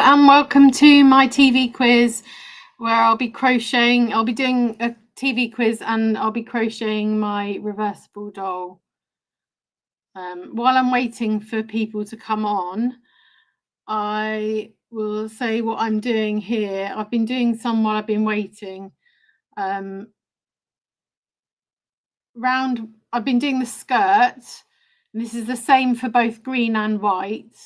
and welcome to my TV quiz where I'll be crocheting. I'll be doing a TV quiz and I'll be crocheting my reversible doll. While I'm waiting for people to come on, I will say what I'm doing here. I've been doing some while I've been waiting. I've been doing the skirt, and this is the same for both green and white.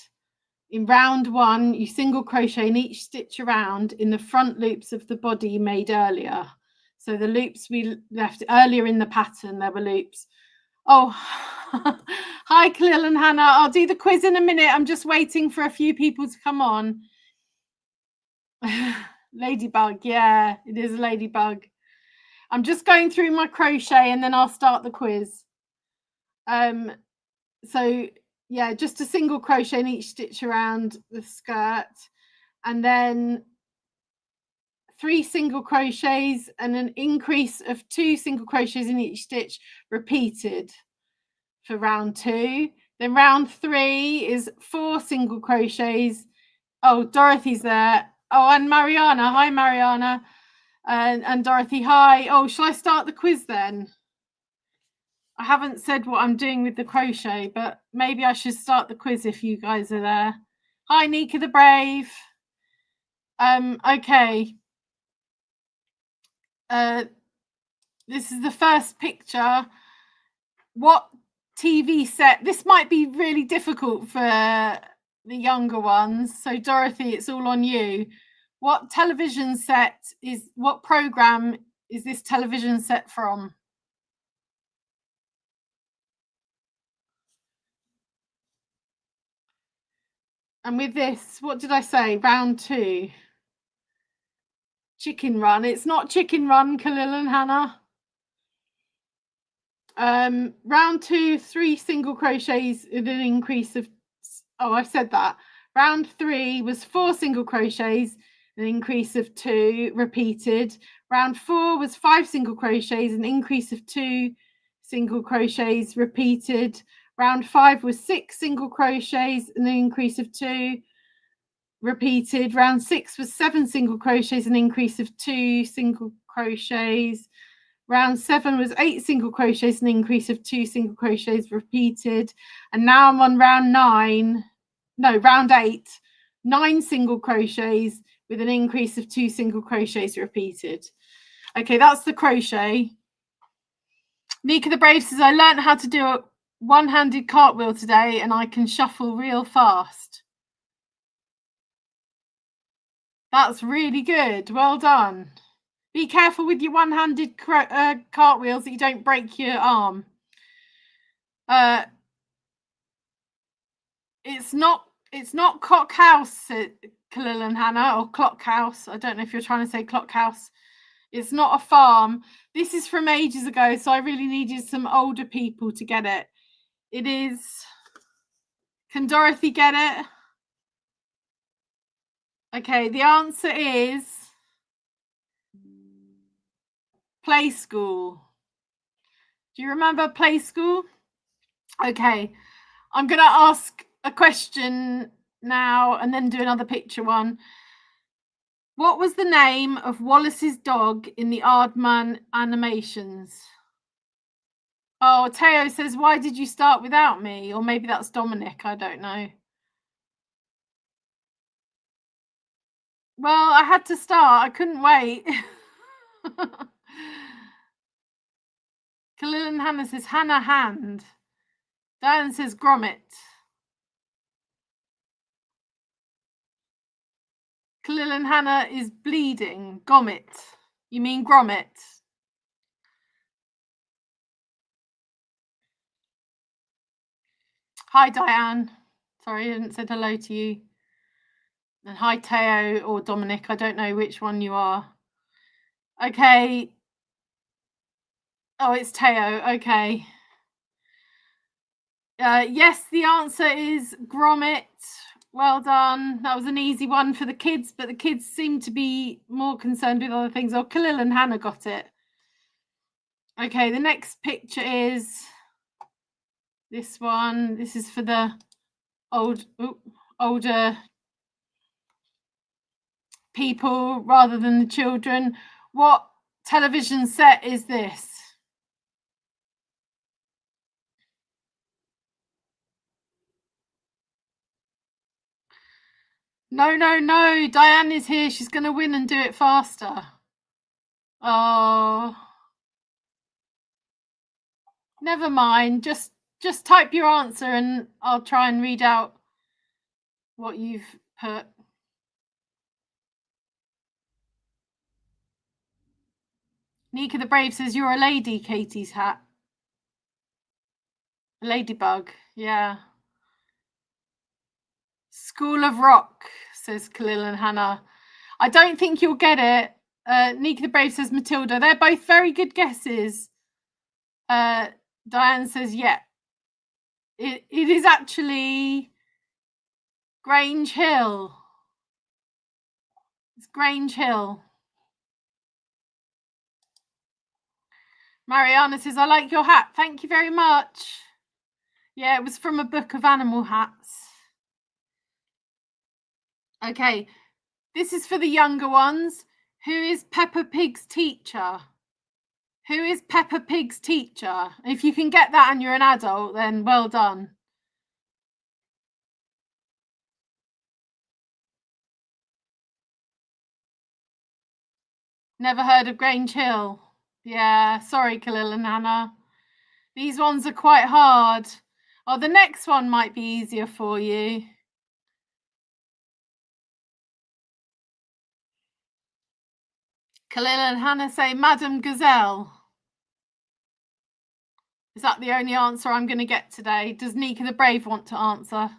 In round one, you single crochet in each stitch around in the front loops of the body you made earlier. So the loops we left earlier in the pattern, there were loops. Oh, hi, Khalil and Hannah. I'll do the quiz in a minute. I'm just waiting for a few people to come on. Ladybug, yeah, it is a ladybug. I'm just going through my crochet and then I'll start the quiz. So yeah, just a single crochet in each stitch around the skirt, and then 3 single crochets and an increase of 2 single crochets in each stitch repeated for round 2. Then round 3 is 4 single crochets. Oh, Dorothy's there. Oh, and Mariana. Hi, Mariana. And Dorothy, hi. Oh, shall I start the quiz then? I haven't said what I'm doing with the crochet, but maybe I should start the quiz if you guys are there. Hi, Nika the Brave. Okay. This is the first picture. What TV set? This might be really difficult for the younger ones. So Dorothy, it's all on you. What television set what program is this television set from? And with this, what did I say? Round 2. Chicken Run. It's not Chicken Run, Khalil and Hannah. Round 2, 3 single crochets with an increase of, oh, I've said that. Round 3 was 4 single crochets, an increase of 2 repeated. Round 4 was 5 single crochets, an increase of 2 single crochets repeated. Round 5 was 6 single crochets, an increase of 2 repeated. Round 6 was 7 single crochets, an increase of 2 single crochets. Round 7 was 8 single crochets, an increase of 2 single crochets repeated. And now I'm on round 8, 9 single crochets with an increase of 2 single crochets repeated. Okay, that's the crochet. Nika the Brave says, I learned how to do a one-handed cartwheel today and I can shuffle real fast. That's really good. Well done. Be careful with your one-handed cartwheels that you don't break your arm. It's not cock house, Khalil and Hannah, or clock house. I don't know if you're trying to say clock house. It's not a farm. This is from ages ago, so I really needed some older people to get it. It is. Can Dorothy get it? Okay, the answer is play school. Do you remember play school? Okay, I'm going to ask a question now and then do another picture one. What was the name of Wallace's dog in the Aardman animations? Oh, Teo says, why did you start without me? Or maybe that's Dominic, I don't know. Well, I had to start. I couldn't wait. Khalil and Hannah says, Hannah Hand. Diane says, Grommet. Khalil and Hannah is bleeding. Gommet. You mean Grommet? Hi, Diane. Sorry, I didn't say hello to you. And hi, Teo or Dominic. I don't know which one you are. Okay. Oh, it's Teo. Okay. Yes, the answer is Grommet. Well done. That was an easy one for the kids, but the kids seem to be more concerned with other things. Oh, Khalil and Hannah got it. Okay, the next picture is this one. This is for the older people rather than the children. What television set is this? No, no, no. Diane is here. She's going to win and do it faster. Oh, never mind. Just type your answer and I'll try and read out what you've put. Nika the Brave says, you're a lady, Katie's hat. A ladybug, yeah. School of Rock, says Khalil and Hannah. I don't think you'll get it. Nika the Brave says Matilda. They're both very good guesses. Diane says, yeah. It is actually Grange Hill. It's Grange Hill. Mariana says, I like your hat. Thank you very much. Yeah, it was from a book of animal hats. Okay, this is for the younger ones. Who is Peppa Pig's teacher? Who is Peppa Pig's teacher? If you can get that and you're an adult, then well done. Never heard of Grange Hill. Yeah, sorry, Khalil and Hannah. These ones are quite hard. Oh, the next one might be easier for you. Khalil and Hannah say Madame Gazelle. Is that the only answer I'm going to get today? Does Nika the Brave want to answer?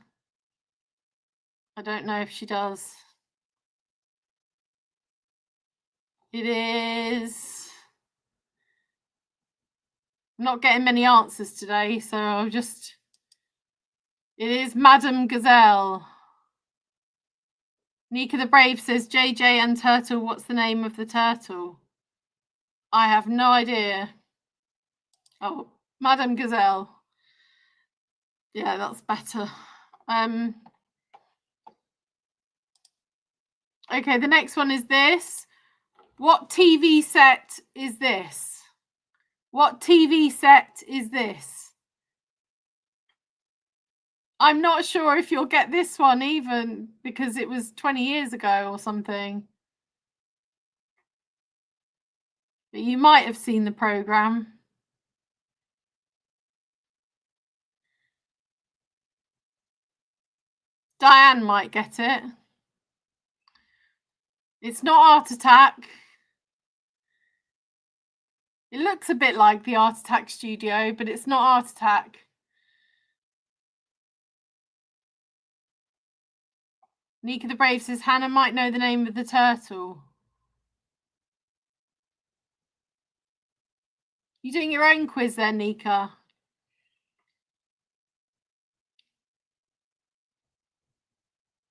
I don't know if she does. It is... I'm not getting many answers today, so I'll just... It is Madame Gazelle. Nika the Brave says, JJ and Turtle, what's the name of the turtle? I have no idea. Oh, Madame Gazelle. Yeah, that's better. Okay, the next one is this. What TV set is this? What TV set is this? I'm not sure if you'll get this one even because it was 20 years ago or something. But you might have seen the program. Diane might get it. It's not Art Attack. It looks a bit like the Art Attack studio, but it's not Art Attack. Nika the Brave says Hannah might know the name of the turtle. You doing your own quiz there, Nika?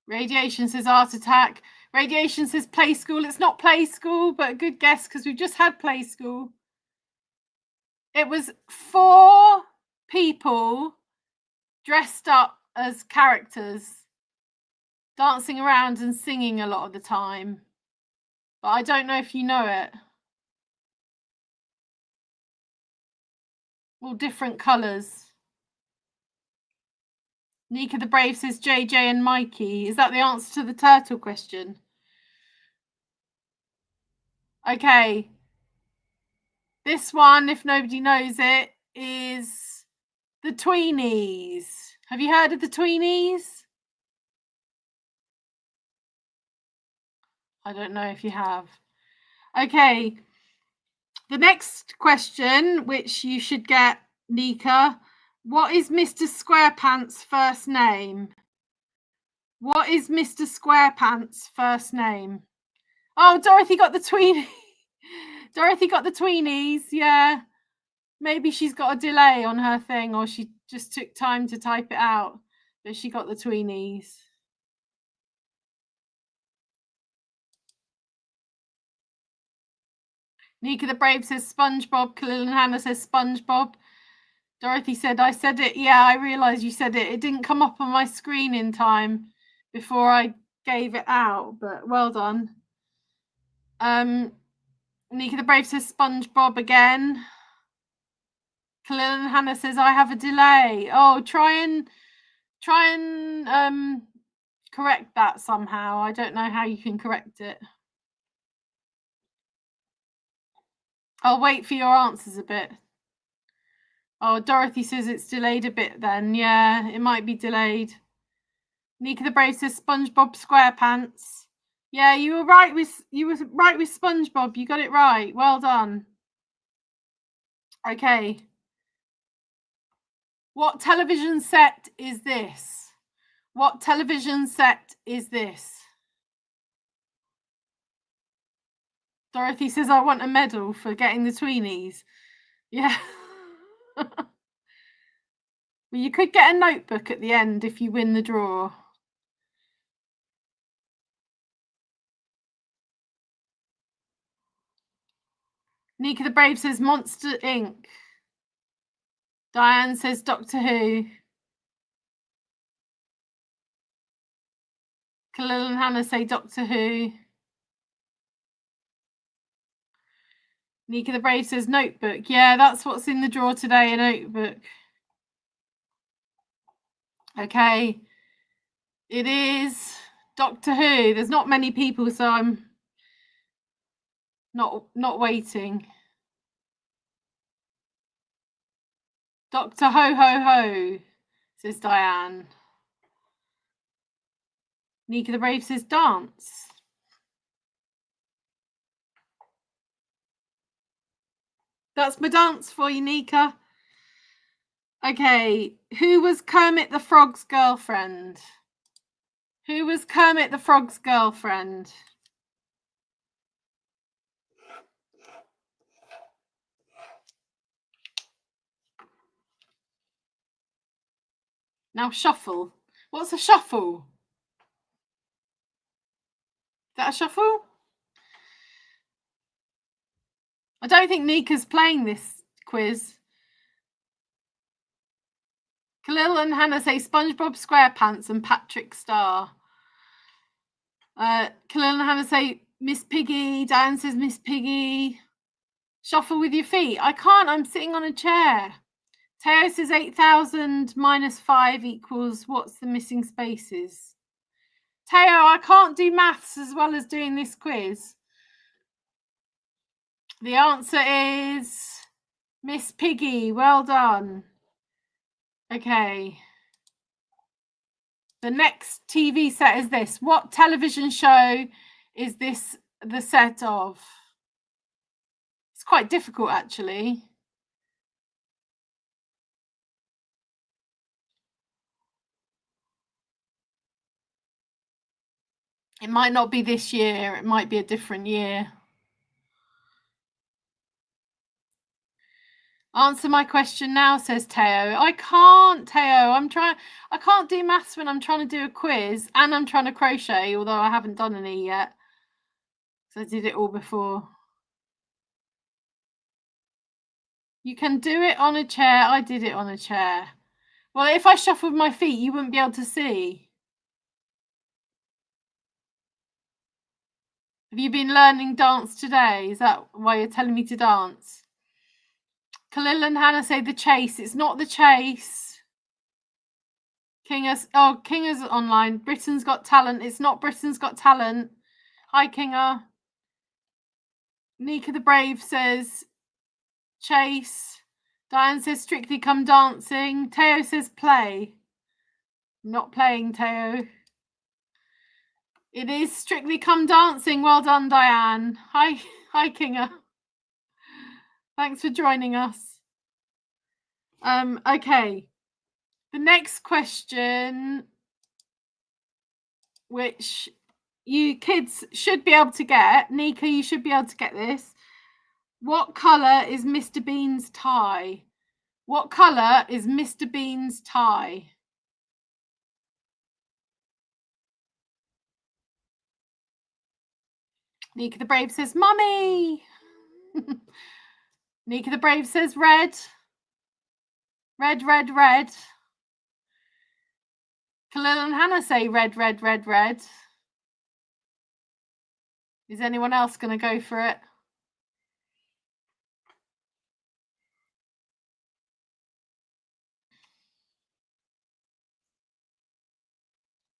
Radiation says Art Attack. Radiation says Play School. It's not Play School, but a good guess because we've just had Play School. It was 4 people dressed up as characters, dancing around and singing a lot of the time. But I don't know if you know it. All different colours. Nika the Brave says JJ and Mikey. Is that the answer to the turtle question? Okay. This one, if nobody knows it, is the Tweenies. Have you heard of the Tweenies? I don't know if you have. Okay. The next question, which you should get, Nika, what is Mr. Squarepants' first name? What is Mr. Squarepants' first name? Oh, Dorothy got the Tweenies. Dorothy got the Tweenies, yeah. Maybe she's got a delay on her thing or she just took time to type it out, but she got the Tweenies. Nika the Brave says SpongeBob. Khalil and Hannah says SpongeBob. Dorothy said, I said it. Yeah, I realised you said it. It didn't come up on my screen in time before I gave it out, but well done. Nika the Brave says SpongeBob again. Khalil and Hannah says I have a delay. Oh, try and correct that somehow. I don't know how you can correct it. I'll wait for your answers a bit. Oh, Dorothy says it's delayed a bit then. Yeah, it might be delayed. Nika the Brave says SpongeBob SquarePants. Yeah, you were right with SpongeBob. You got it right. Well done. Okay. What television set is this? What television set is this? Dorothy says I want a medal for getting the tweenies. Yeah. Well, you could get a notebook at the end if you win the draw. Nika the Brave says Monster Inc. Diane says Doctor Who. Khalil and Hannah say Doctor Who. Nika the Brave says Notebook. Yeah, that's what's in the draw today, a notebook. Okay. It is Doctor Who. There's not many people, so I'm not waiting. Doctor Ho Ho Ho, says Diane. Nika the Brave says dance. That's my dance for you, Nika. Okay, who was Kermit the Frog's girlfriend? Who was Kermit the Frog's girlfriend? Now shuffle. What's a shuffle? Is that a shuffle? I don't think Nika's playing this quiz. Khalil and Hannah say SpongeBob SquarePants and Patrick Star. Khalil and Hannah say Miss Piggy. Diane says Miss Piggy. Shuffle with your feet. I can't. I'm sitting on a chair. Teo says 8,000 minus 5 equals what's the missing spaces? Teo, I can't do maths as well as doing this quiz. The answer is Miss Piggy. Well done. Okay. The next TV set is this. What television show is this the set of? It's quite difficult, actually. It might not be this year. It might be a different year. Answer my question now, says Teo. I can't, Teo. I can't do maths when I'm trying to do a quiz and I'm trying to crochet, although I haven't done any yet. So I did it all before. You can do it on a chair. I did it on a chair. Well, if I shuffled my feet, you wouldn't be able to see. Have you been learning dance today? Is that why you're telling me to dance? Khalil and Hannah say the chase. It's not the chase. Kinga's online. Britain's Got Talent. It's not Britain's Got Talent. Hi, Kinga. Nika the Brave says chase. Diane says Strictly Come Dancing. Teo says play. Not playing, Teo. It is Strictly Come Dancing. Well done, Diane. Hi, Kinga. Thanks for joining us. Okay. The next question, which you kids should be able to get. Nika, you should be able to get this. What colour is Mr. Bean's tie? What colour is Mr. Bean's tie? Nika the Brave says, Mummy. Nika the Brave says red. Red, red, red. Khalil and Hannah say red, red, red, red. Is anyone else going to go for it?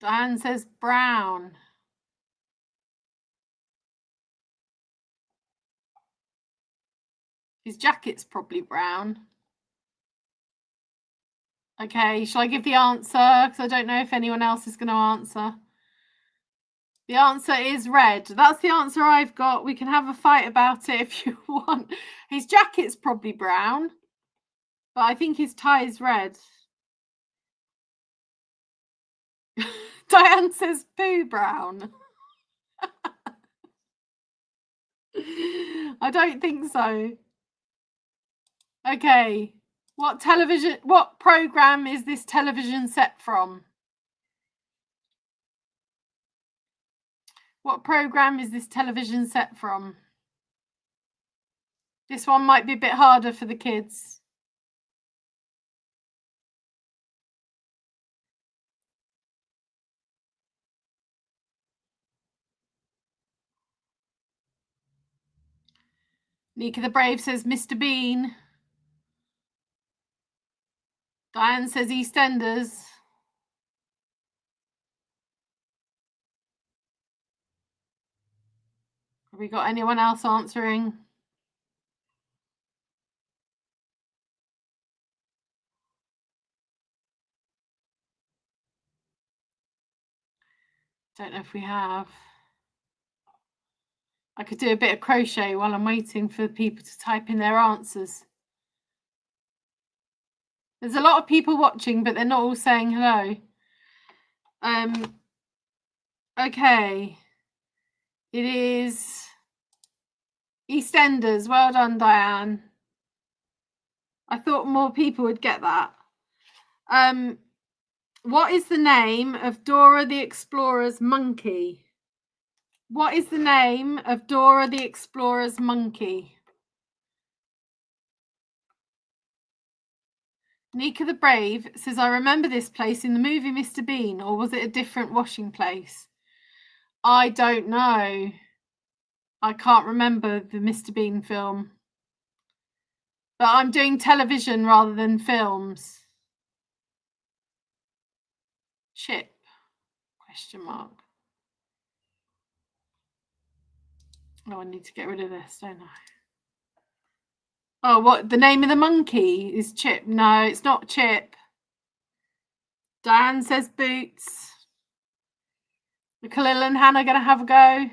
Diane says brown. His jacket's probably brown. Okay, shall I give the answer? Because I don't know if anyone else is going to answer. The answer is red. That's the answer I've got. We can have a fight about it if you want. His jacket's probably brown, but I think his tie is red. Diane says poo brown. I don't think so. Okay. What program is this television set from? What program is this television set from? This one might be a bit harder for the kids. Nika the Brave says Mr. Bean. Diane says EastEnders. Have we got anyone else answering? Don't know if we have. I could do a bit of crochet while I'm waiting for people to type in their answers. There's a lot of people watching, but they're not all saying hello. Okay. It is EastEnders. Well done, Diane. I thought more people would get that. What is the name of Dora the Explorer's monkey? What is the name of Dora the Explorer's monkey? Nika the Brave says, I remember this place in the movie Mr. Bean, or was it a different washing place? I don't know. I can't remember the Mr. Bean film. But I'm doing television rather than films. Chip? Question mark. Oh, I need to get rid of this, don't I? Oh, what? The name of the monkey is Chip? No, it's not Chip. Diane says Boots. Are Khalil and Hannah going to have a go?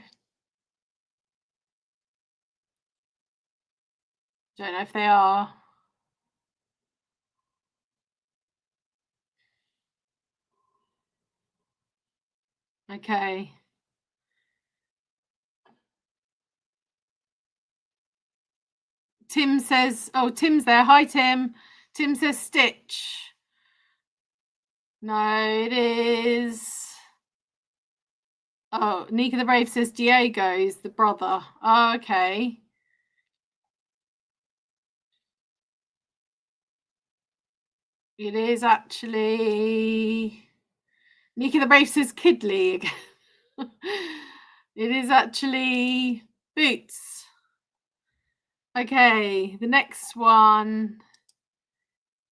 Don't know if they are. Okay. Tim says, oh, Tim's there. Hi, Tim. Tim says Stitch. No, it is. Oh, Nika the Brave says Diego is the brother. Oh, okay. It is actually. Nika the Brave says Kidley again. It is actually Boots. Okay, the next one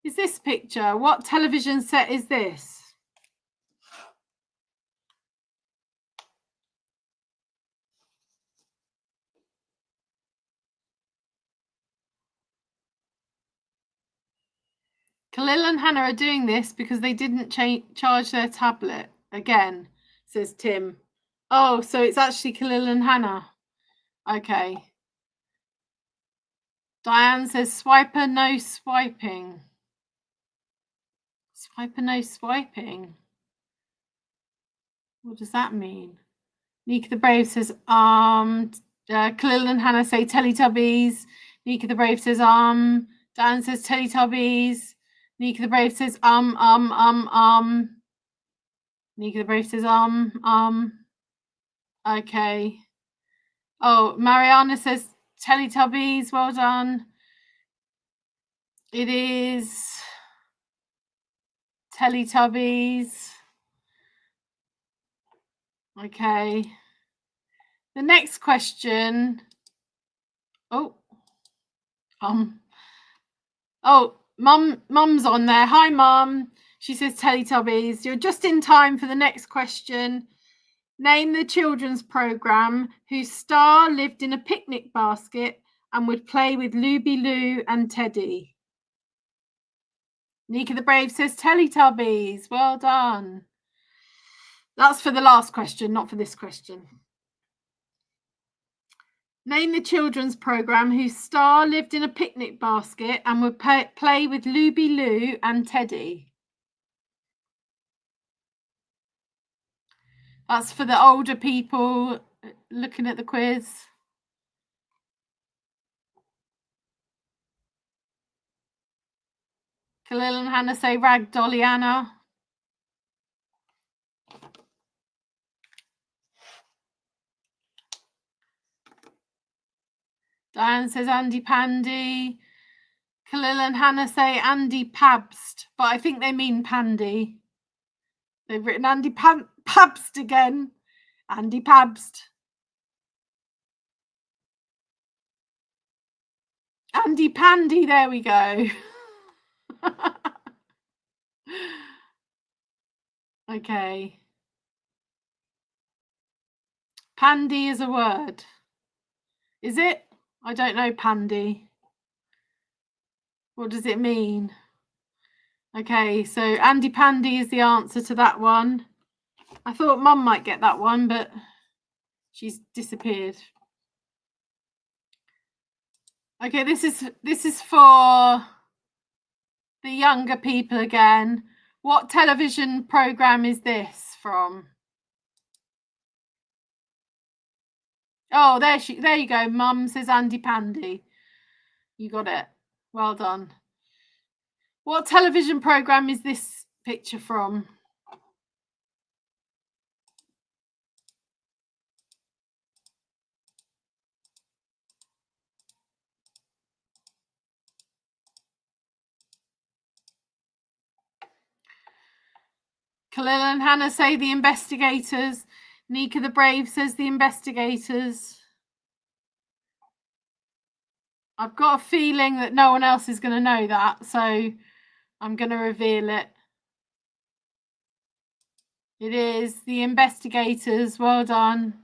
is this picture. What television set is this? Khalil and Hannah are doing this because they didn't charge their tablet again, says Tim. Oh, so it's actually Khalil and Hannah. Okay. Diane says swiper, no swiping. Swiper, no swiping. What does that mean? Nika the Brave says Khalil and Hannah say Teletubbies. Nika the Brave says Diane says Teletubbies. Nika the Brave says Nika the Brave says Okay. Oh, Mariana says Teletubbies. Well done. It is Teletubbies. Okay. The next question. Oh, Mum's on there. Hi, Mum. She says, Teletubbies, you're just in time for the next question. Name the children's program whose star lived in a picnic basket and would play with Luby Lou and Teddy. Nika the Brave says Teletubbies. Well done. That's for the last question, not for this question. Name the children's program whose star lived in a picnic basket and would play with Luby Lou and Teddy. That's for the older people looking at the quiz. Khalil and Hannah say Rag Dollyana. Diane says Andy Pandy. Khalil and Hannah say Andy Pabst, but I think they mean Pandy. They've written Andy Pabst again. Andy Pabst. Andy Pandy, there we go. Okay. Pandy is a word. Is it? I don't know, Pandy. What does it mean? Okay, so Andy Pandy is the answer to that one. I thought Mum might get that one, but she's disappeared. Okay, this is for the younger people again. What television program is this from? Oh, there you go. Mum says Andy Pandy. You got it. Well done. What television program is this picture from? Khalil and Hannah say The Investigators. Nika the Brave says The Investigators. I've got a feeling that no one else is going to know that, so I'm going to reveal it. It is The Investigators. Well done.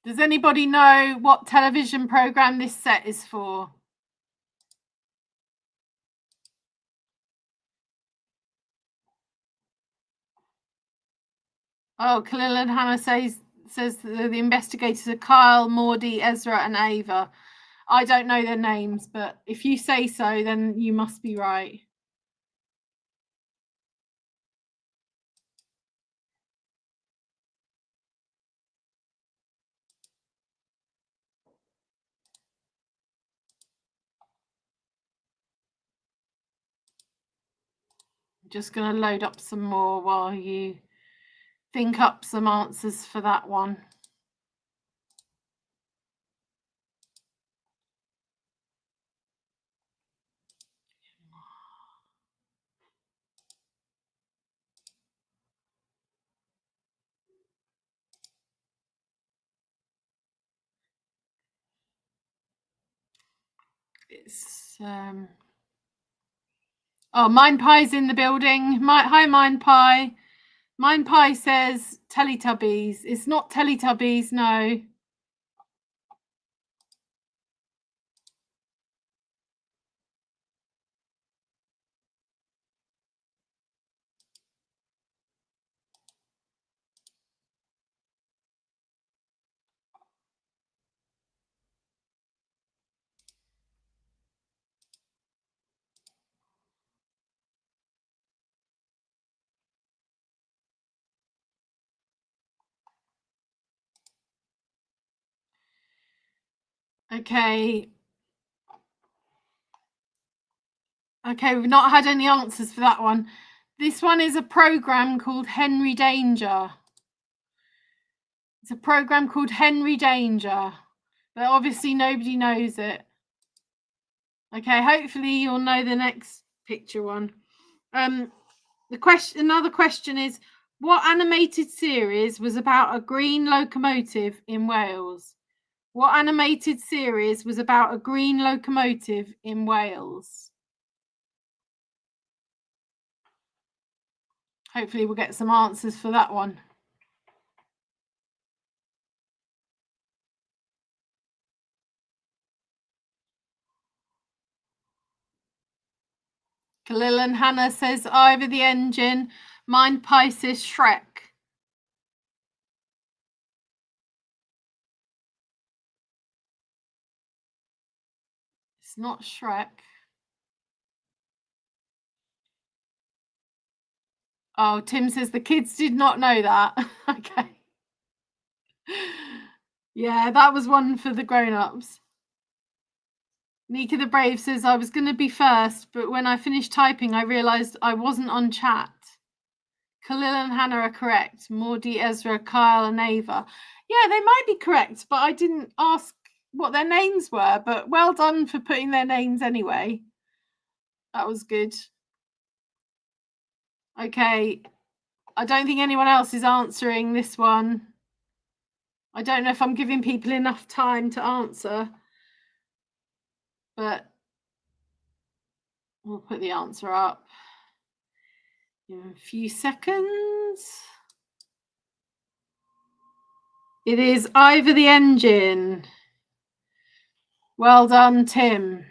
Does anybody know what television program this set is for? Oh, Khalil and Hannah says the investigators are Kyle, Maudie, Ezra, and Ava. I don't know their names, but if you say so, then you must be right. I'm just going to load up some more while you think up some answers for that one. It's oh, Mind Pie's in the building. Hi, Mind Pie. Mind Pie says Teletubbies. It's not Teletubbies, no. Okay. Okay, we've not had any answers for that one. This one is a program called Henry Danger. It's a program called Henry Danger, but obviously nobody knows it. Okay, hopefully you'll know the next picture one. Another question is, What animated series was about a green locomotive in Wales? What animated series was about a green locomotive in Wales? Hopefully we'll get some answers for that one. Khalil and Hannah says Ivor the Engine. Mine Pie says Shrek. It's not Shrek. Oh, Tim says the kids did not know that. Okay. Yeah, that was one for the grown-ups. Nika the Brave says, I was going to be first, but when I finished typing, I realised I wasn't on chat. Khalil and Hannah are correct. Maudie, Ezra, Kyle, and Ava. Yeah, they might be correct, but I didn't ask what their names were. But well done for putting their names anyway. That was good. Okay. I don't think anyone else is answering this one. I don't know if I'm giving people enough time to answer, but we'll put the answer up in a few seconds. It is Ivor the Engine. Well done, Tim.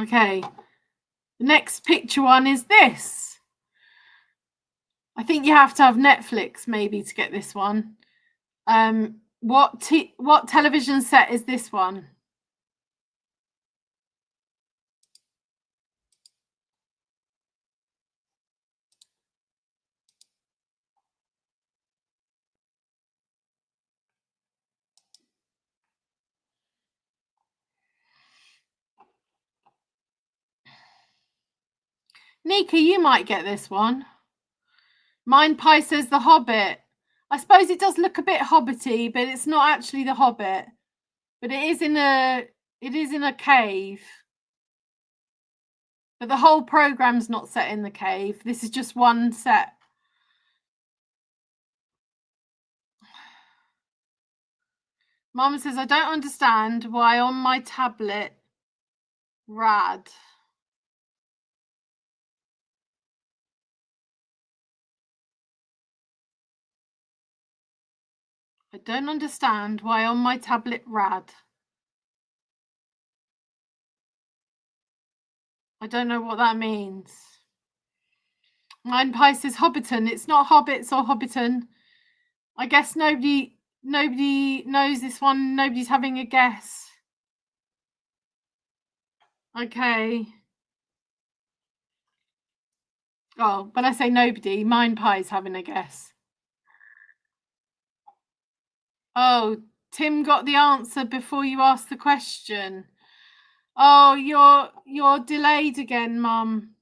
Okay. The next picture one is this. I think you have to have Netflix maybe to get this one. What television set is this one? Nika, you might get this one. Mine Pie says The Hobbit. I suppose it does look a bit hobbity, but it's not actually The Hobbit. But it is in a cave. But the whole program's not set in the cave. This is just one set. Mum says, I don't understand why on my tablet, rad. I don't understand why on my tablet, rad. I don't know what that means. Mine Pie says Hobbiton. It's not Hobbits or Hobbiton. I guess nobody knows this one. Nobody's having a guess. Okay. Oh, when I say nobody, Mine Pie's having a guess. Oh, Tim got the answer before you asked the question. Oh, you're delayed again, Mum.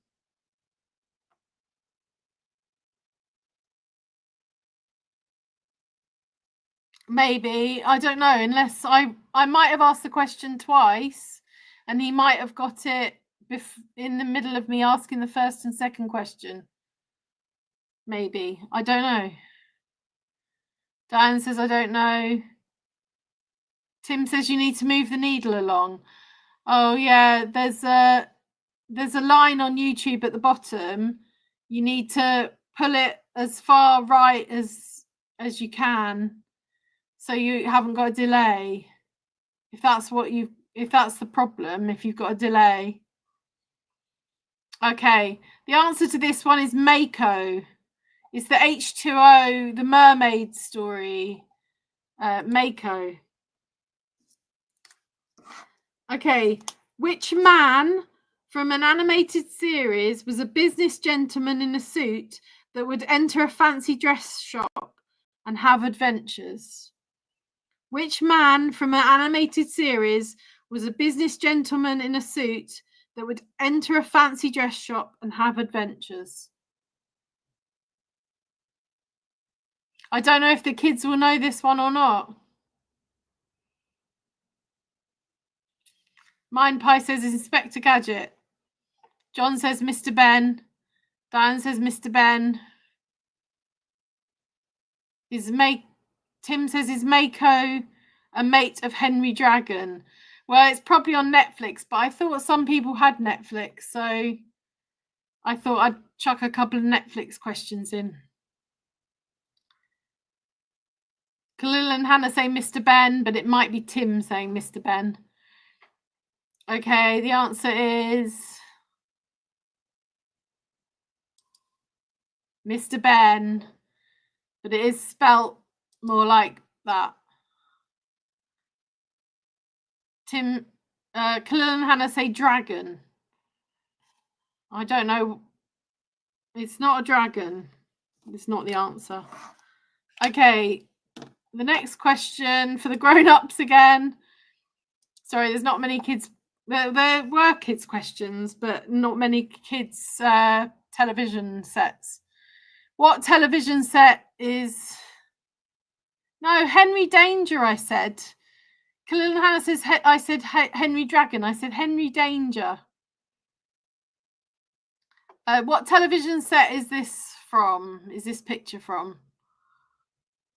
Maybe, I don't know, unless I might have asked the question twice and he might have got it in the middle of me asking the first and second question. Maybe, I don't know. Diane says I don't know. Tim says you need to move the needle along. Oh yeah, there's a line on YouTube at the bottom. You need to pull it as far right as you can, so you haven't got a delay. If that's the problem, if you've got a delay. Okay, the answer to this one is Mako. It's the H2O, the mermaid story. Mako. Okay, which man from an animated series was a business gentleman in a suit that would enter a fancy dress shop and have adventures? Which man from an animated series was a business gentleman in a suit that would enter a fancy dress shop and have adventures? I don't know if the kids will know this one or not. Mine Pie says Inspector Gadget. John says Mr. Ben. Diane says Mr. Ben. Tim says, is Mako a mate of Henry Dragon? Well, it's probably on Netflix, but I thought some people had Netflix, so I thought I'd chuck a couple of Netflix questions in. Khalil and Hannah say Mr. Ben, but it might be Tim saying Mr. Ben. Okay, the answer is Mr. Ben, but it is spelt more like that. Khalil and Hannah say dragon. I don't know. It's not a dragon. It's not the answer. Okay, the next question for the grown-ups again. Sorry, there's not many kids. There were kids questions, but not many kids television sets. What television set is... No, Henry Danger, I said. Khalil and Hannah says, I said Henry Dragon. I said Henry Danger. What television set is this from? Is this picture from?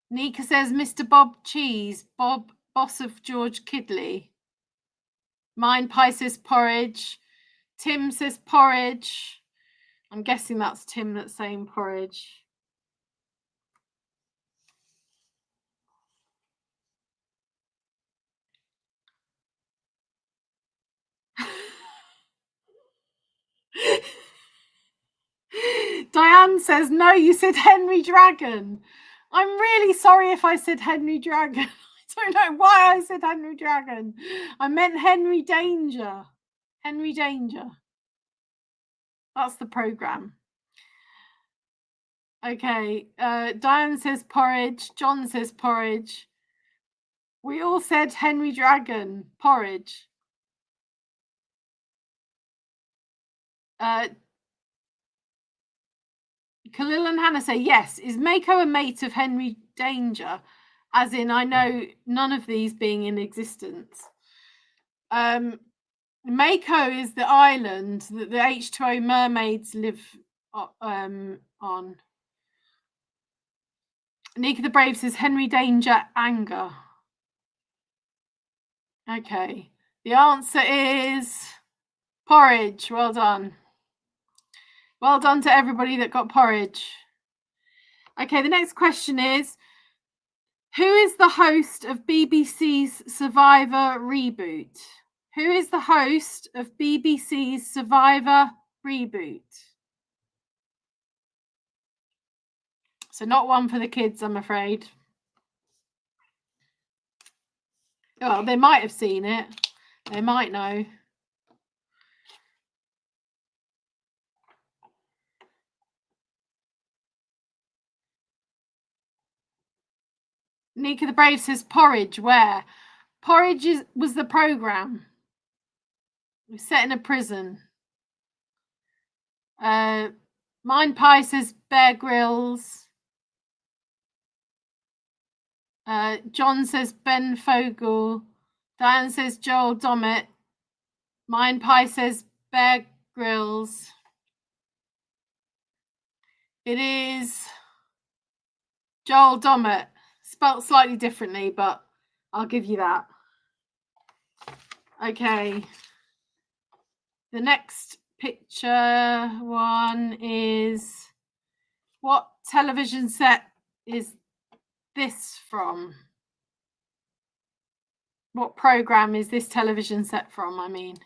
Nika says Mr. Bob Cheese, Bob, boss of George Kidley. Mine Pie says porridge. Tim says porridge. I'm guessing that's Tim that's saying porridge. Diane says, no, you said Henry Dragon. I'm really sorry if I said Henry Dragon. I don't know why I said Henry Dragon. I meant Henry Danger. Henry Danger. That's the program. Okay. Diane says porridge. John says porridge. We all said Henry Dragon. Porridge. Khalil and Hannah say, yes. Is Mako a mate of Henry Danger? As in, I know none of these being in existence. Mako is the island that the H2O mermaids live on. Nika the Brave says Henry Danger anger. Okay. The answer is porridge. Well done. Well done to everybody that got porridge. Okay, the next question is, who is the host of BBC's Survivor reboot? Who is the host of BBC's Survivor reboot? So not one for the kids, I'm afraid. Well, they might have seen it. They might know. Nika the Brave says porridge. Where? Porridge was the program. It was set in a prison. Mine Pie says Bear Grylls. John says Ben Fogle. Diane says Joel Dommett. Mine Pie says Bear Grylls. It is Joel Dommett. Spelt slightly differently, but I'll give you that. Okay. The next picture one is, what television set is this from? What program is this television set from, I mean?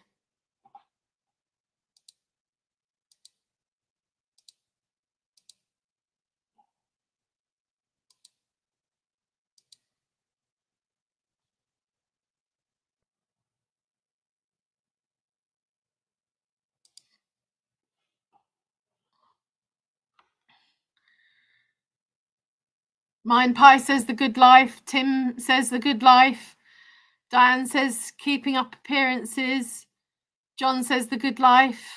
Mine Pie says The Good Life. Tim says The Good Life. Diane says Keeping Up Appearances. John says The Good Life.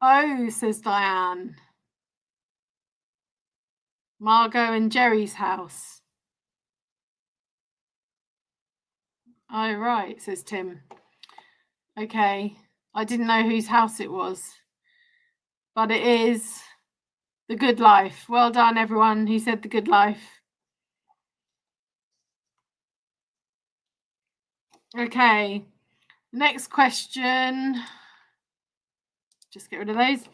Oh, says Diane. Margot and Jerry's House. Oh, right, says Tim. Okay. I didn't know whose house it was. But it is The Good Life. Well done, everyone who said The Good Life. Okay, next question. Just get rid of those.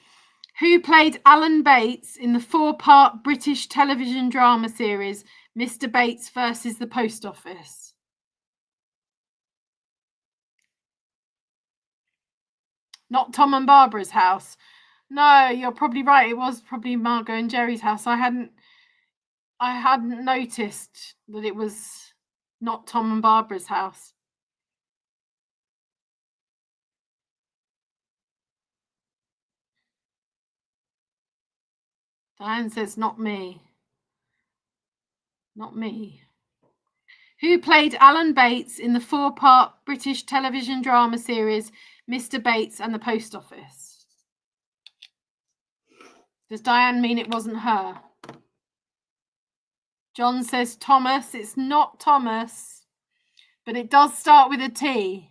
Who played Alan Bates in the 4-part British television drama series Mr. Bates versus the Post Office? Not Tom and Barbara's house. No, you're probably right. It was probably Margot and Jerry's house. I hadn't noticed that it was not Tom and Barbara's house. Diane says, not me. Not me. Who played Alan Bates in the 4-part British television drama series Mr. Bates and the Post Office? Does Diane mean it wasn't her? John says Thomas. It's not Thomas, but it does start with a T.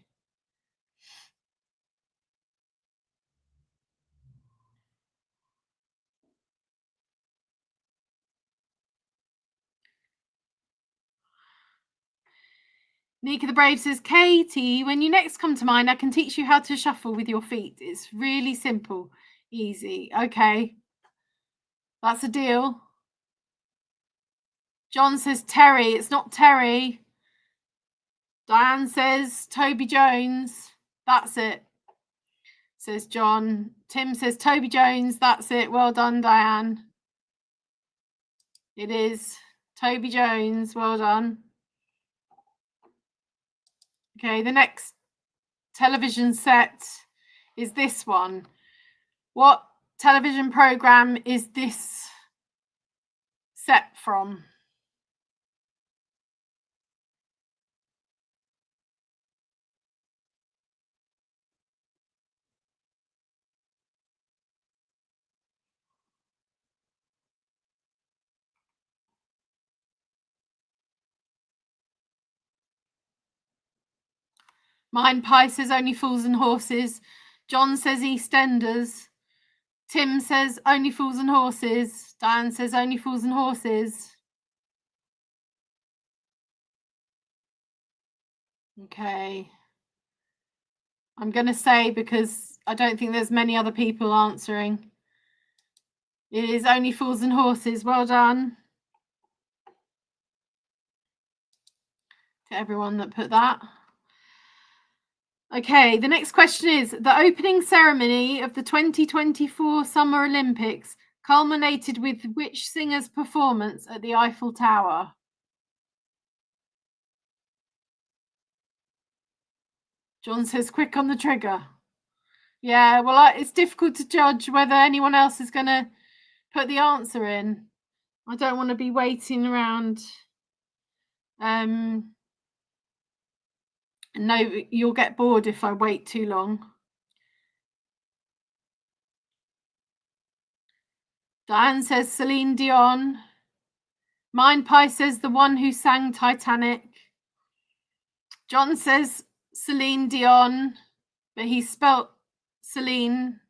Nika the Brave says, Katie, when you next come to mind, I can teach you how to shuffle with your feet. It's really simple, easy. Okay, that's a deal. John says Terry. It's not Terry. Diane says Toby Jones. That's it, says John. Tim says Toby Jones. That's it. Well done, Diane. It is Toby Jones. Well done. Okay, the next television set is this one. What television program is this set from? Mine Pie says Only Fools and Horses. John says EastEnders. Tim says Only Fools and Horses. Diane says Only Fools and Horses. Okay. I'm going to say, because I don't think there's many other people answering, it is Only Fools and Horses. Well done to everyone that put that. Okay, the next question is, the opening ceremony of the 2024 Summer Olympics culminated with which singer's performance at the Eiffel Tower? John says, quick on the trigger. Yeah, well, it's difficult to judge whether anyone else is going to put the answer in. I don't want to be waiting around. No, you'll get bored if I wait too long. Diane says Celine Dion. Mine Pie says the one who sang Titanic. John says Celine Dion, but he spelt Celine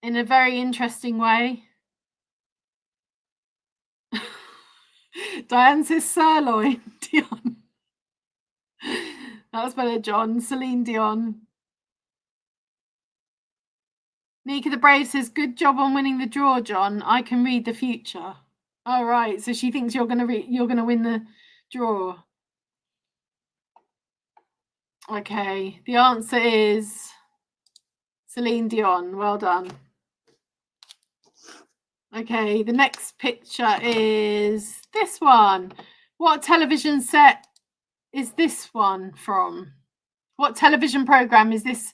in a very interesting way. Diane says sirloin Dion. That was better, John. Celine Dion. Nika the Brave says, good job on winning the draw, John. I can read the future. All right, so she thinks you're gonna win the draw. Okay, the answer is Celine Dion. Well done. Okay, the next picture is this one. What television set is this one from? What television program is this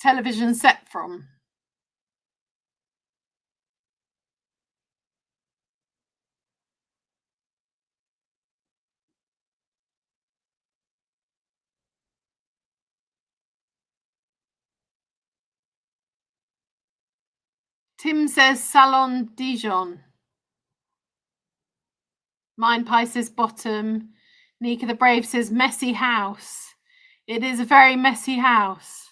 television set from? Tim says Salon Dijon. Mine Pie says bottom. Nika the Brave says messy house. It is a very messy house.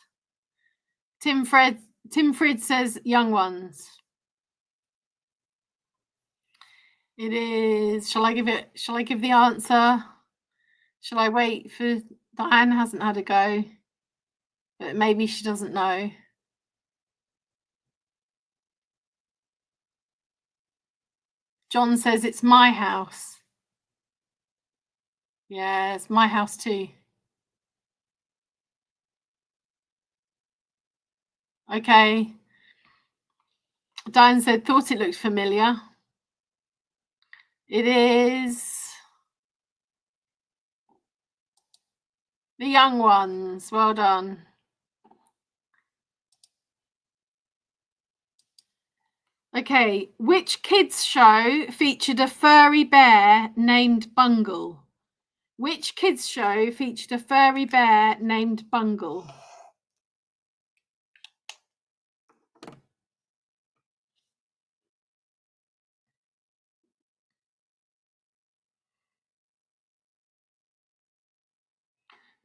Tim Frid says young ones. It is. Shall I give the answer? Shall I wait for Diane? Hasn't had a go, but maybe she doesn't know. John says it's my house. Yeah, it's my house too. Okay. Diane said, thought it looked familiar. It is The Young Ones. Well done. Okay, which kids show featured a furry bear named Bungle? Which kids show featured a furry bear named Bungle?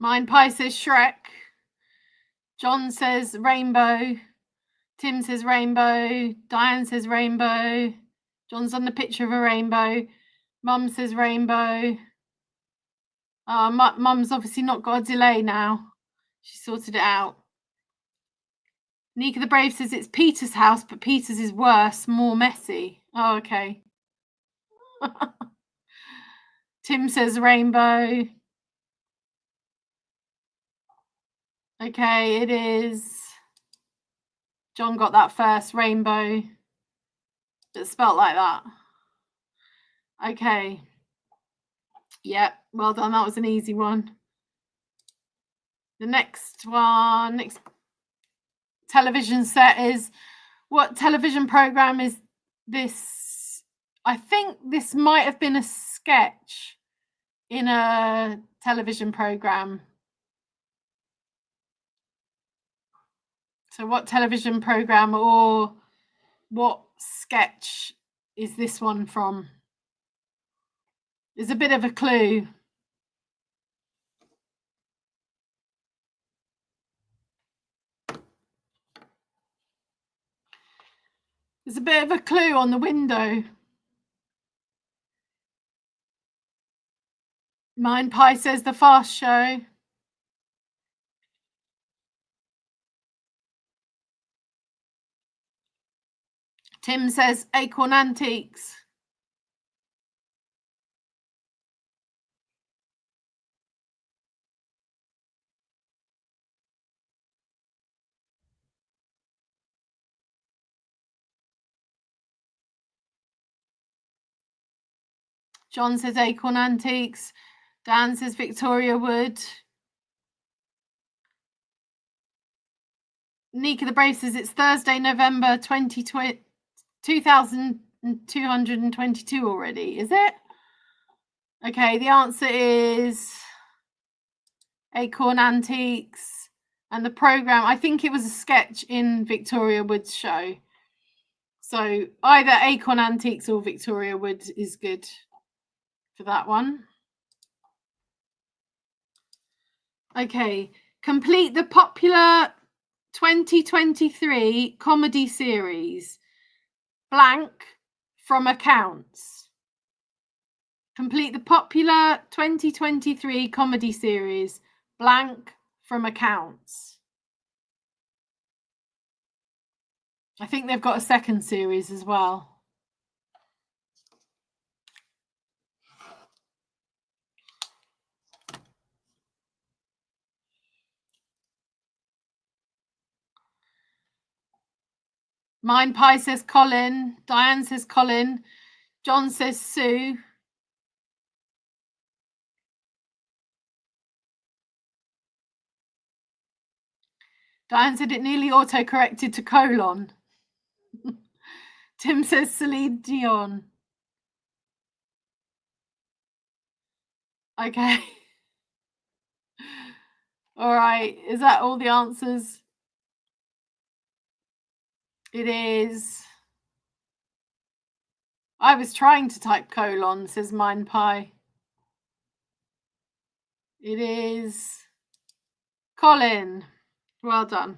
Mine Pie says Shrek. John says Rainbow. Tim says Rainbow. Diane says Rainbow. John's on the picture of a rainbow. Mum says Rainbow. Mum's obviously not got a delay now. She sorted it out. Nika the Brave says it's Peter's house, but Peter's is worse, more messy. Oh, okay. Tim says Rainbow. Okay, it is. John got that first, Rainbow. It's spelt like that. Okay. Yep, well done. That was an easy one. The next one, next television set is, what television program is this? I think this might have been a sketch in a television program. So what television program or what sketch is this one from? There's a bit of a clue. There's a bit of a clue on the window. Mine Pie says The Fast Show. Tim says Acorn Antiques. John says Acorn Antiques. Dan says Victoria Wood. Nika the Brave says it's Thursday, November 2222 already. Is it? Okay, the answer is Acorn Antiques. And the program, I think it was a sketch in Victoria Wood's show. So either Acorn Antiques or Victoria Wood is good for that one. Okay, complete the popular 2023 comedy series blank from accounts. Complete the popular 2023 comedy series blank from accounts. I think they've got a second series as well. Mine Pie says Colin. Diane says Colin. John says Sue. Diane said it nearly auto-corrected to colon. Tim says Celine Dion. Okay. All right. Is that all the answers? It is. I was trying to type colon, says Mine Pie. It is Colin. Well done.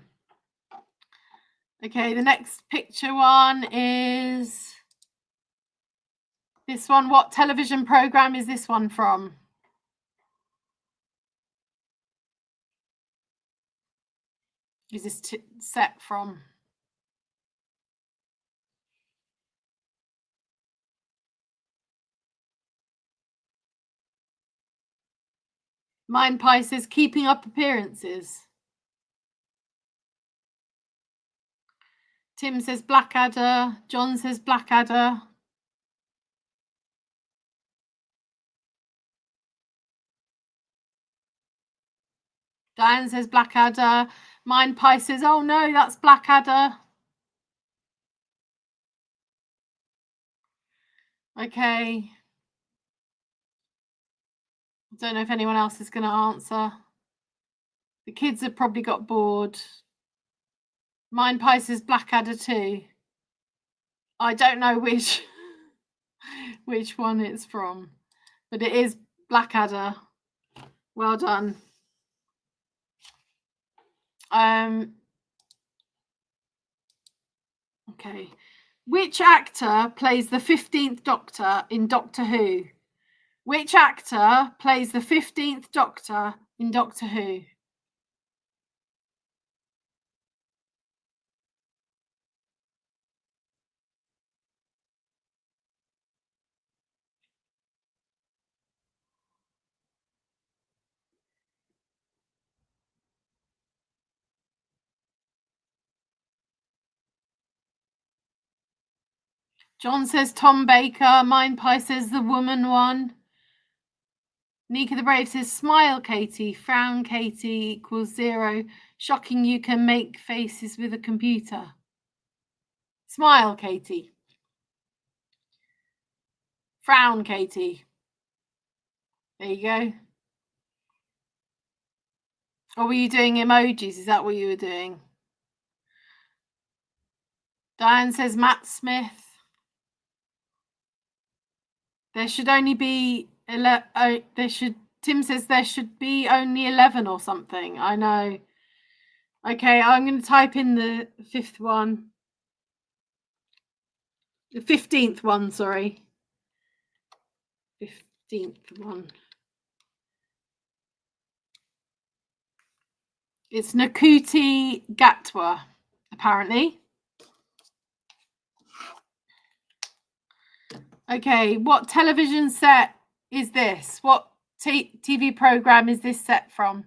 Okay, the next picture one is This one, what television program is this one from? Is this set from? Mine Pie says Keeping Up Appearances. Tim says Blackadder. John says Blackadder. Diane says Blackadder. Mine Pie says, oh no, that's Blackadder. Okay. I don't know if anyone else is going to answer. The kids have probably got bored. Mine Pie says Blackadder too. I don't know which one it's from, but it is Blackadder. Well done. Okay. Which actor plays the 15th Doctor in Doctor Who? Which actor plays the 15th Doctor in Doctor Who? John says Tom Baker. Mine Pie says the woman one. Nika the Brave says smile, Katie. Frown, Katie equals 0. Shocking you can make faces with a computer. Smile, Katie. Frown, Katie. There you go. Or were you doing emojis? Is that what you were doing? Diane says Matt Smith. There should only be Tim says there should be only 11 or something. I know. Okay, I'm going to type in the 5th one. The 15th one, sorry. 15th one. It's Nakuti Gatwa, apparently. Okay, what television set is this? What TV program is this set from?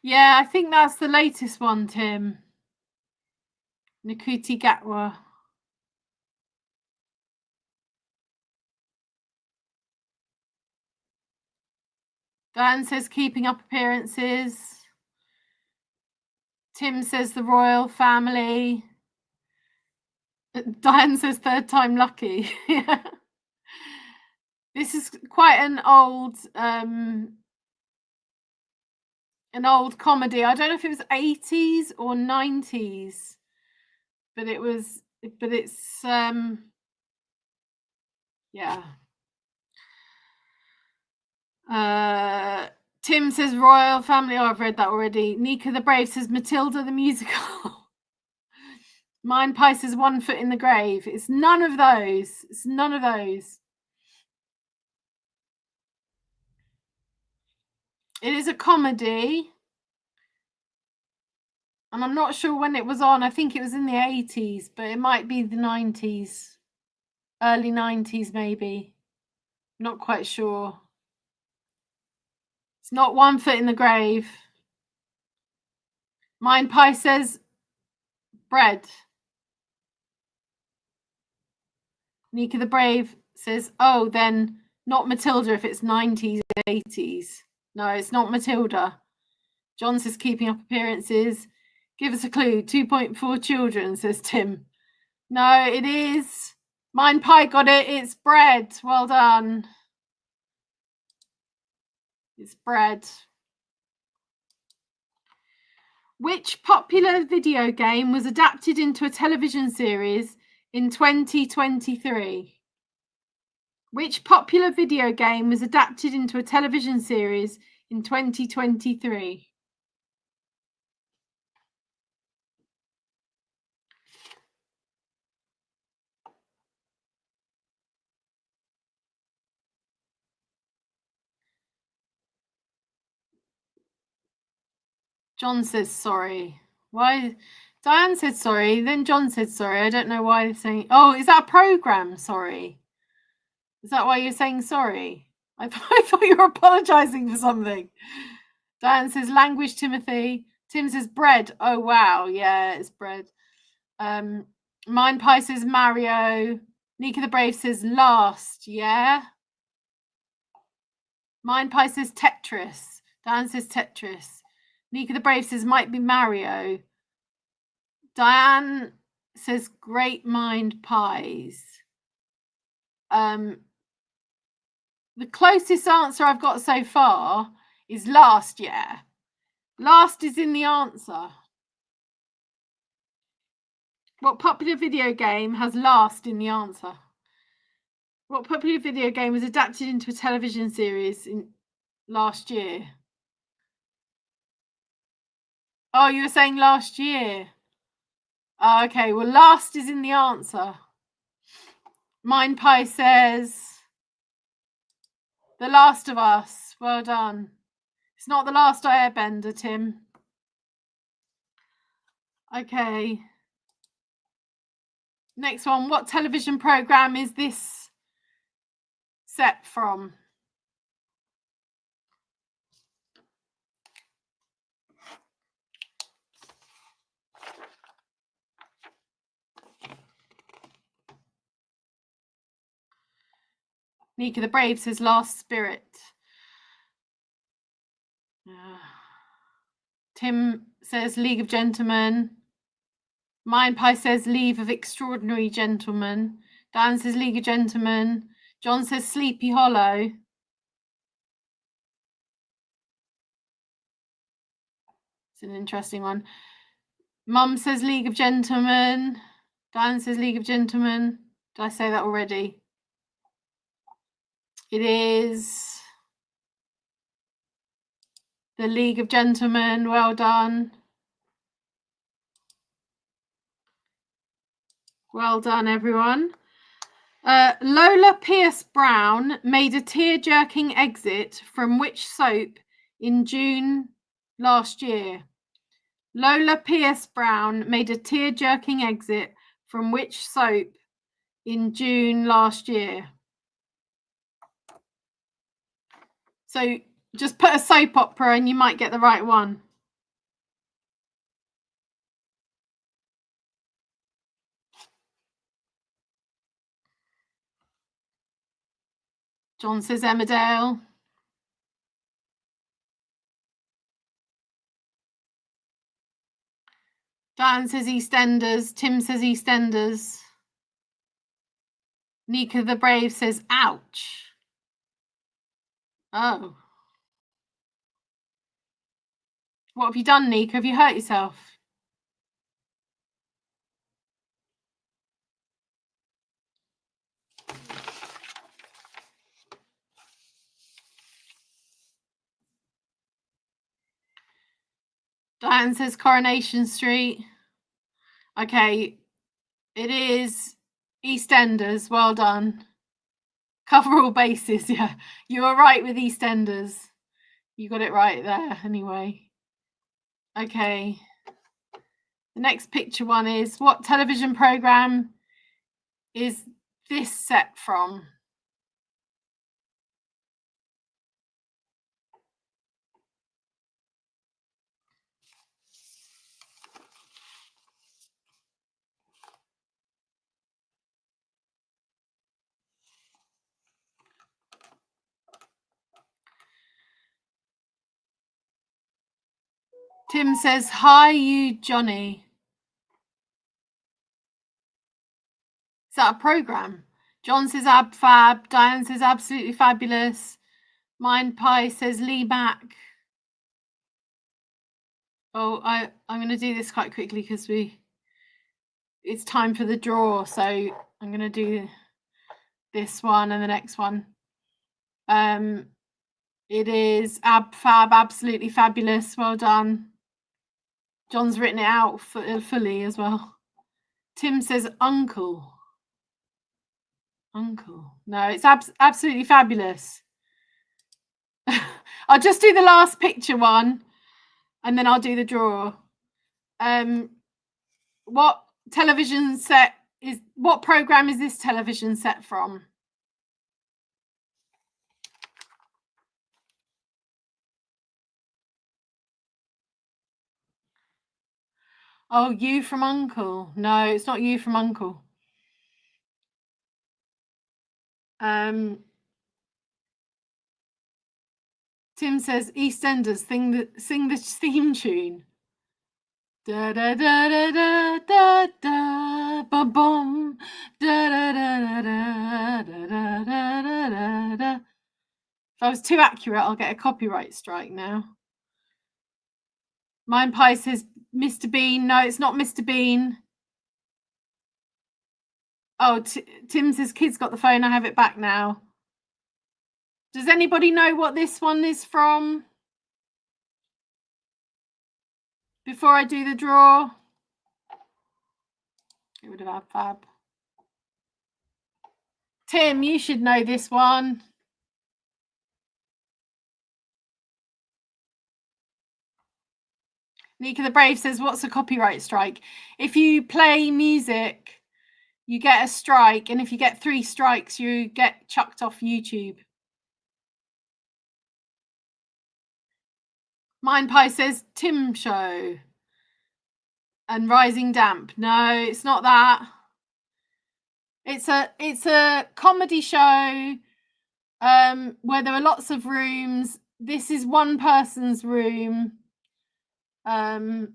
Yeah, I think that's the latest one, Tim. Nakuti Gatwa. Diane says Keeping Up Appearances. Tim says The Royal Family. Diane says Third Time Lucky. This is quite an old comedy. I don't know if it was 80s or 90s, but it's yeah. Tim says Royal Family. Oh, I've read that already. Nika the Brave says Matilda the Musical. Mine Pie says One Foot in the Grave. It's none of those. It's none of those. It is a comedy. And I'm not sure when it was on. I think it was in the 80s, but it might be the 90s. Early 90s, maybe. Not quite sure. It's not One Foot in the Grave. Mine Pie says Bread. Nika the Brave says, oh, then not Matilda if it's 90s, 80s. No, it's not Matilda. John says Keeping Up Appearances. Give us a clue. 2.4 children, says Tim. No, it is. Mine Pie got it. It's Bread. Well done. It's Bread. Which popular video game was adapted into a television series in 2023? Which popular video game was adapted into a television series in 2023? John says sorry. Why? Diane said sorry, then John said sorry. I don't know why they're saying... Oh, is that a program? Sorry. Is that why you're saying sorry? I thought you were apologising for something. Diane says language, Timothy. Tim says bread. Oh, wow. Yeah, it's bread. Mind Pie says Mario. Nika the Brave says last. Yeah. Mind Pie says Tetris. Diane says Tetris. Nika the Brave says might be Mario. Diane says great mind pies. The closest answer I've got so far is last year. Last is in the answer. What popular video game has last in the answer? What popular video game was adapted into a television series in last year? Oh, you were saying last year. Oh, okay, well, last is in the answer. Mind Pie says The Last of Us. Well done. It's not The Last Airbender, Tim. Okay. Next one. What television program is this set from? Nika the Brave says Last Spirit. Tim says League of Gentlemen. Mind Pie says Leave of Extraordinary Gentlemen. Dan says League of Gentlemen. John says Sleepy Hollow. It's an interesting one. Mum says League of Gentlemen. Dan says League of Gentlemen. Did I say that already? It is the League of Gentlemen. Well done. Well done, everyone. Lola Pierce Brown made a tear-jerking exit from which soap in June last year? Lola Pierce Brown made a tear-jerking exit from which soap in June last year? So just put a soap opera and you might get the right one. John says Emmerdale. Dan says EastEnders. Tim says EastEnders. Nika the Brave says ouch. Oh. What have you done, Nika? Have you hurt yourself? Diane says Coronation Street. Okay, it is EastEnders. Well done. Cover all bases. Yeah, you were right with EastEnders. You got it right there anyway. Okay. The next picture one is, what television program is this set from? Tim says, hi, you Johnny. Is that a program? John says ab fab. Diane says absolutely fabulous. Mind Pie says Lee Mac. Oh, I'm going to do this quite quickly because it's time for the draw. So I'm going to do this one and the next one. It is fab, absolutely fabulous. Well done. John's written it out fully as well. Tim says uncle. Uncle. No, it's absolutely fabulous. I'll just do the last picture one and then I'll do the draw. What television set is, what program is this television set from? Oh, You from Uncle. No, it's not You from Uncle. Tim says EastEnders, sing the theme tune. Da da da da da da da bum bum da da da da da da da da da. If I was too accurate, I'll get a copyright strike now. Mine Pie says Mr. Bean. No, it's not Mr. Bean. Oh, Tim says kids got the phone. I have it back now. Does anybody know what this one is from? Before I do the draw, get rid of our fab. Tim, you should know this one. Nika the Brave says, what's a copyright strike? If you play music, you get a strike, and if you get 3 strikes, you get chucked off YouTube. Mine Pie says Tim Show and Rising Damp. No, it's not that. It's a comedy show where there are lots of rooms. This is one person's room. So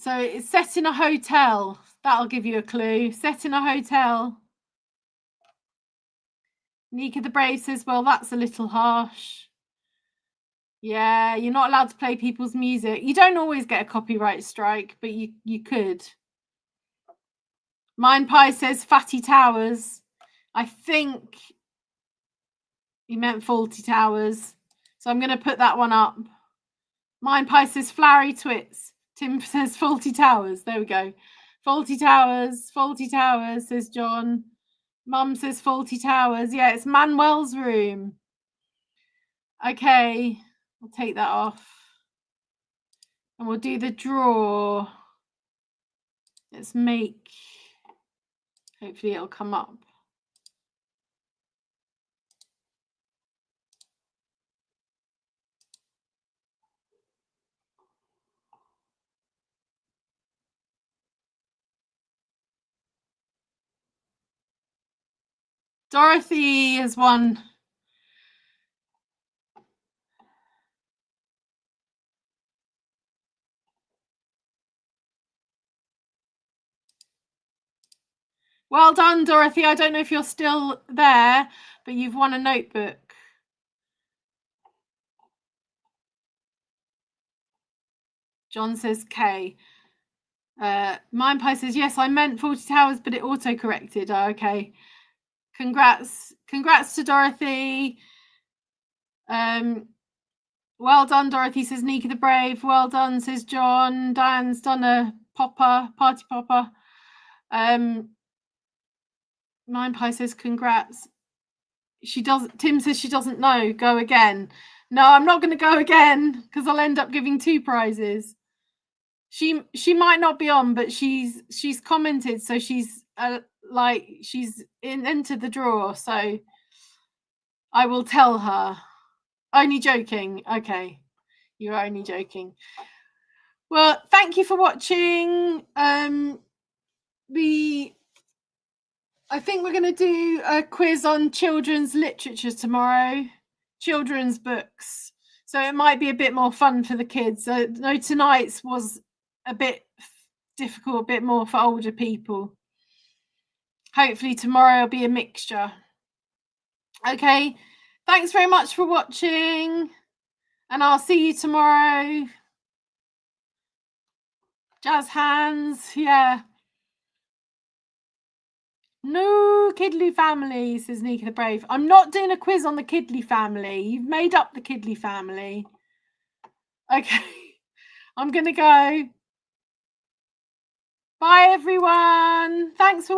it's set in a hotel. That'll give you a clue. Set in a hotel. Nika the Brave says, well, that's a little harsh. Yeah, you're not allowed to play people's music. You don't always get a copyright strike, but you could. Mine Pie says Fatty Towers. I think he meant Faulty Towers. So I'm going to put that one up. Mine Pie says Flowery Twits. Tim says Faulty Towers. There we go. Faulty Towers, says John. Mum says Faulty Towers. Yeah, it's Manuel's room. Okay, I'll take that off. And we'll do the draw. Let's make, hopefully it'll come up. Dorothy has won. Well done, Dorothy. I don't know if you're still there, but you've won a notebook. John says K. Mine Pie says, yes, I meant 40 Towers, but it auto-corrected. Oh, okay. Congrats to Dorothy. Well done, Dorothy, says Nika the Brave. Well done, says John. Diane's done a party popper. Mine Pie says congrats. Tim says she doesn't know. Go again. No, I'm not going to go again because I'll end up giving 2 prizes. She might not be on, but she's commented, so she's she's entered the draw. So I will tell her. Only joking. Okay, you're only joking. Well, thank you for watching. I think we're going to do a quiz on children's literature tomorrow, children's books. So it might be a bit more fun for the kids. No, tonight's was a bit difficult, a bit more for older people. Hopefully tomorrow will be a mixture. Okay, thanks very much for watching, and I'll see you tomorrow. Jazz hands, yeah. No Kidley family, says Nika the Brave. I'm not doing a quiz on the Kidley family. You've made up the Kidley family. Okay. I'm going to go. Bye, everyone. Thanks for watching.